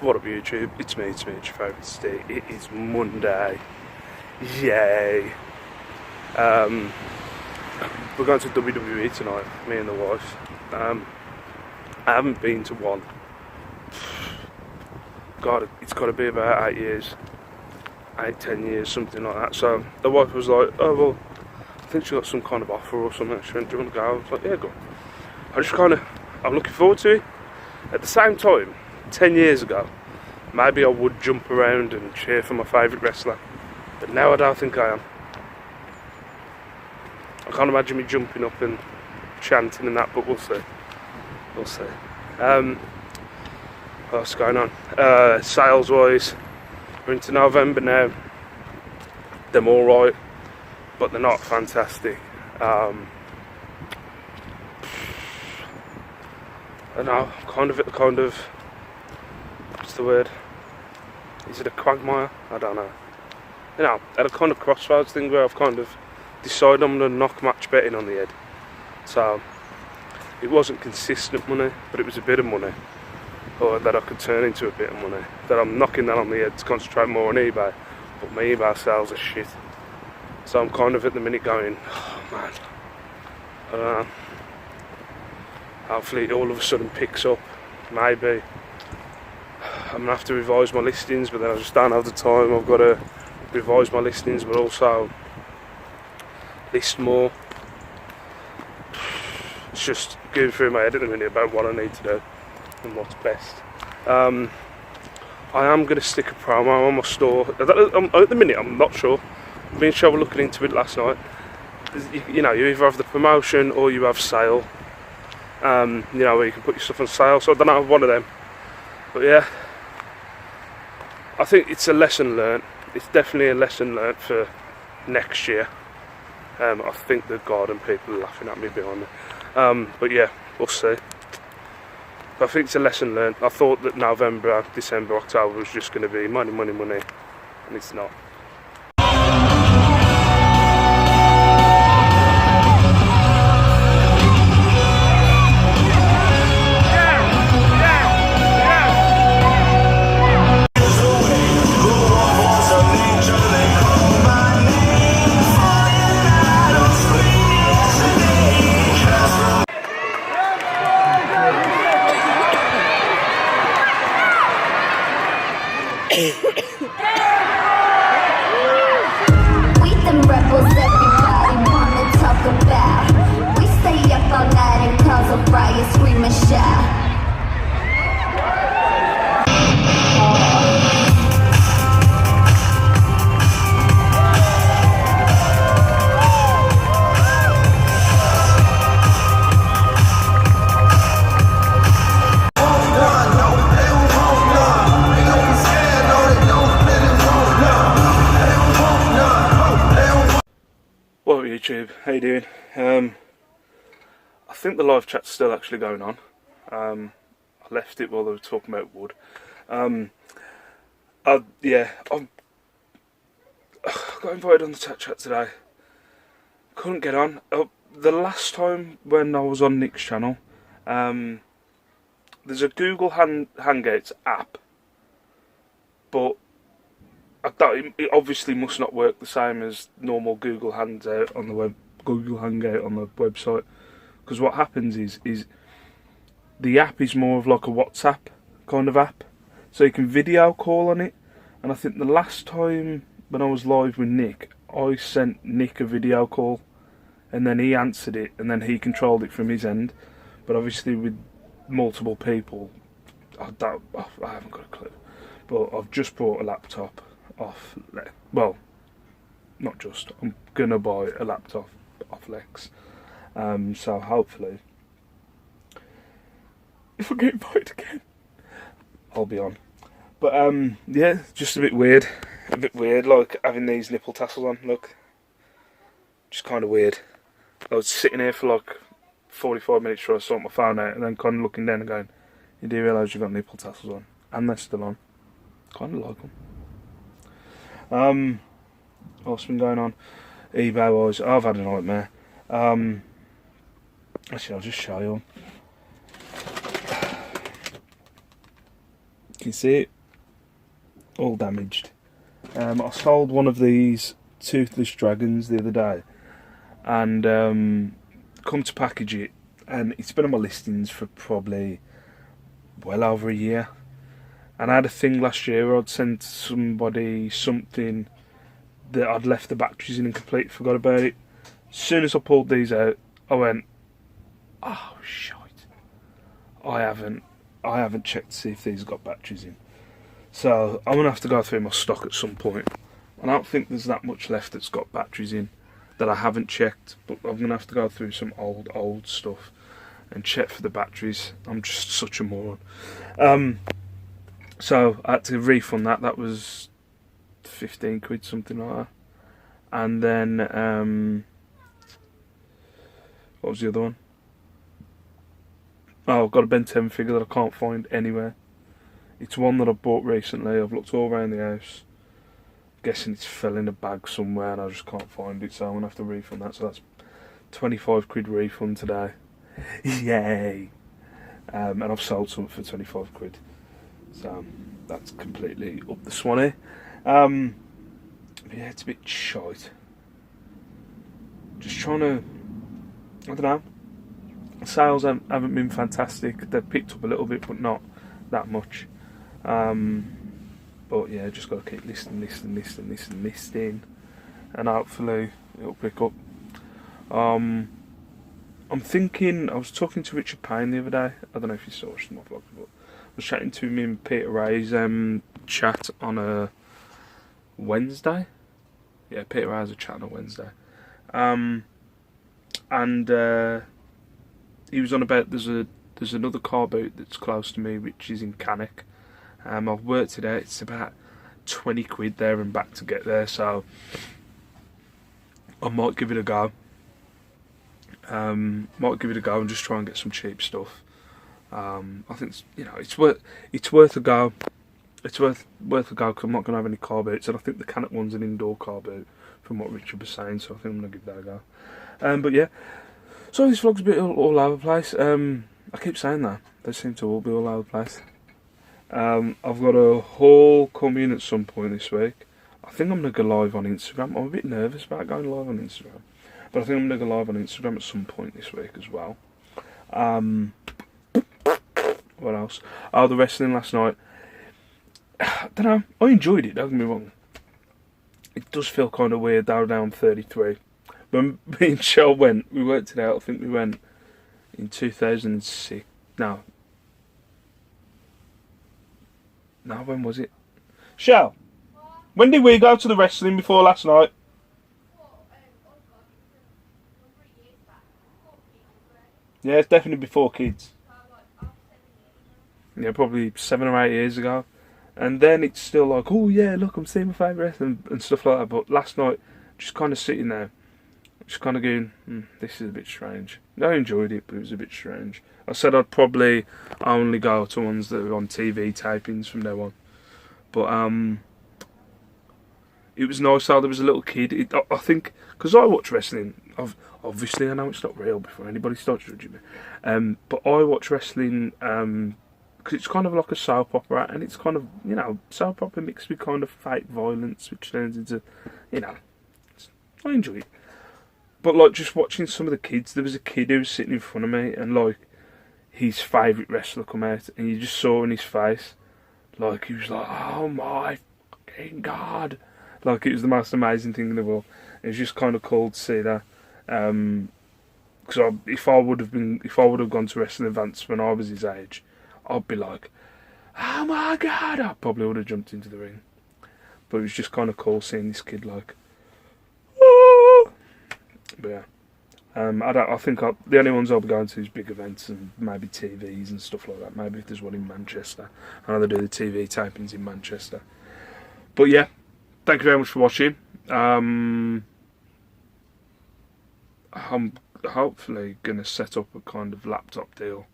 What up YouTube, it's me, your favourite Steve. It is Monday, yay. We're going to WWE tonight, me and the wife. I haven't been to one. God, it's got to be about 10 years, something like that. So the wife was like, oh well, I think she got some kind of offer or something. She went, do you want to go? I was like, yeah, go on. I'm looking forward to it. At the same time, 10 years ago, maybe I would jump around and cheer for my favourite wrestler, but now I don't think I am. I can't imagine me jumping up and chanting and that, but we'll see. What's going on? Sales wise, we're into November now. They're alright, but they're not fantastic. I don't know, kind of, what's the word? Is it a quagmire? I don't know. You know, at a kind of crossroads thing where I've kind of decided I'm going to knock match betting on the head. So, it wasn't consistent money, but it was a bit of money. Or that I could turn into a bit of money. That I'm knocking that on the head to concentrate more on eBay. But my eBay sales are shit. So I'm kind of at the minute going, oh man, I don't know. Hopefully it all of a sudden picks up. Maybe. I'm going to have to revise my listings, but then I just don't have the time. I've got to revise my listings, but also list more. It's just going through my head at the minute about what I need to do and what's best. I am going to stick a promo on my store. At the minute, I'm not sure. Me and Cheryl were looking into it last night. You know, you either have the promotion or you have sale. You know, where you can put your stuff on sale. So I don't know, one of them. But yeah, I think it's a lesson learnt. It's definitely a lesson learnt for next year. I think the garden people are laughing at me behind me. But yeah, we'll see. But I think it's a lesson learnt. I thought that November, December, October was just going to be money, and it's not. We them rebels everybody wanna talk about. We stay up all night and cause a riot, scream and shout. What up YouTube, how you doing? I think the live chat's still actually going on. I left it while they were talking about wood. Yeah, I got invited on the chat today. Couldn't get on. The last time when I was on Nick's channel, there's a Google Hangouts app, but it obviously must not work the same as normal Google Hangout on the website. Because what happens is the app is more of like a WhatsApp kind of app, so you can video call on it. And I think the last time when I was live with Nick, I sent Nick a video call, and then he answered it, and then he controlled it from his end. But obviously with multiple people, I haven't got a clue. But I've just bought a laptop off, well, not just, I'm gonna buy a laptop off Lex, so hopefully if I get invited again I'll be on. But yeah, just a bit weird, like having these nipple tassels on. Look, just kind of weird. I was sitting here for like 45 minutes trying to sort my phone out, and then kind of looking down and going, you do realise you've got nipple tassels on, and they're still on. Kind of like them. What's been going on eBay wise? I've had a nightmare. Actually, I'll just show you. You can see it. all damaged. I sold one of these toothless dragons the other day, and come to package it, and it's been on my listings for probably well over a year. And I had a thing last year where I'd sent somebody something that I'd left the batteries in and completely forgot about it. As soon as I pulled these out, I went, oh shite! I haven't checked to see if these have got batteries in. So I'm gonna have to go through my stock at some point. I don't think there's that much left that's got batteries in that I haven't checked, but I'm gonna have to go through some old stuff and check for the batteries. I'm just such a moron. So I had to refund that. That was 15 quid, something like that. And then what was the other one? Oh, I've got a Ben 10 figure that I can't find anywhere. It's one that I bought recently. I've looked all around the house. Guessing it's fell in a bag somewhere and I just can't find it, so I'm going to have to refund that. So that's 25 quid refund today. Yay! And I've sold something for 25 quid. So that's completely up the swanny. Yeah, it's a bit shite. Just trying to, I don't know. Sales haven't been fantastic. They've picked up a little bit, but not that much. But yeah, just got to keep listing, and hopefully it'll pick up. I'm thinking, I was talking to Richard Payne the other day. I don't know if you saw some of my vlogs, but I was chatting to him in Peter Ray's chat on a Wednesday. Yeah, Peter Ray has a chat on a Wednesday. And he was on about there's another car boot that's close to me, which is in Cannock. I've worked it out. It's about 20 quid there and back to get there, so I might give it a go. Might give it a go and just try and get some cheap stuff. I think it's worth a go. It's worth a go because I'm not going to have any car boots, and I think the Cannock one's an indoor car boot, from what Richard was saying. So I think I'm going to give that a go. But yeah, so this vlog's a bit all over the place. I keep saying that. They seem to all be all over the place. I've got a haul coming at some point this week. I think I'm going to go live on Instagram. I'm a bit nervous about going live on Instagram, but I think I'm going to go live on Instagram at some point this week as well. What else? Oh, the wrestling last night. I don't know. I enjoyed it, don't get me wrong. It does feel kind of weird now I'm 33. When me and Shell went, we worked it out. I think we went in 2006. No, when was it? Shell, when did we go to the wrestling before last night? Yeah, it's definitely before kids. Yeah, probably 7 or 8 years ago. And then it's still like, oh yeah, look, I'm seeing my favourite wrestling and stuff like that. But last night, just kind of sitting there, just kind of going, this is a bit strange. I enjoyed it, but it was a bit strange. I said I'd probably only go to ones that are on TV tapings from now on. But it was nice how there was a little kid. I think, because I watch wrestling, obviously I know it's not real before anybody starts judging me. But I watch wrestling because it's kind of like a soap opera, and it's kind of, soap opera mixed with kind of fake violence, which turns into, I enjoy it. But like just watching some of the kids, there was a kid who was sitting in front of me, and like his favourite wrestler come out, and you just saw in his face, like he was like, oh my fucking god, like it was the most amazing thing in the world. It was just kind of cool to see that. Because if I would have gone to wrestling events when I was his age, I'd be like, oh my god, I probably would have jumped into the ring. But it was just kind of cool seeing this kid like, oh. But yeah, I think the only ones I'll be going to is big events and maybe TVs and stuff like that. Maybe if there's one in Manchester. I know they do the TV tapings in Manchester. But yeah, thank you very much for watching. I'm hopefully going to set up a kind of laptop deal.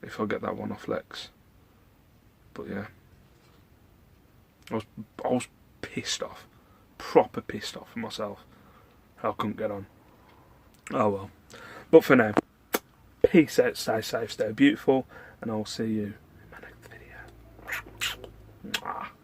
If I get that one off Lex. But yeah, I was pissed off, proper pissed off with myself. I couldn't get on. Oh well. But for now, peace out, stay safe, stay beautiful, and I'll see you in my next video. Mwah.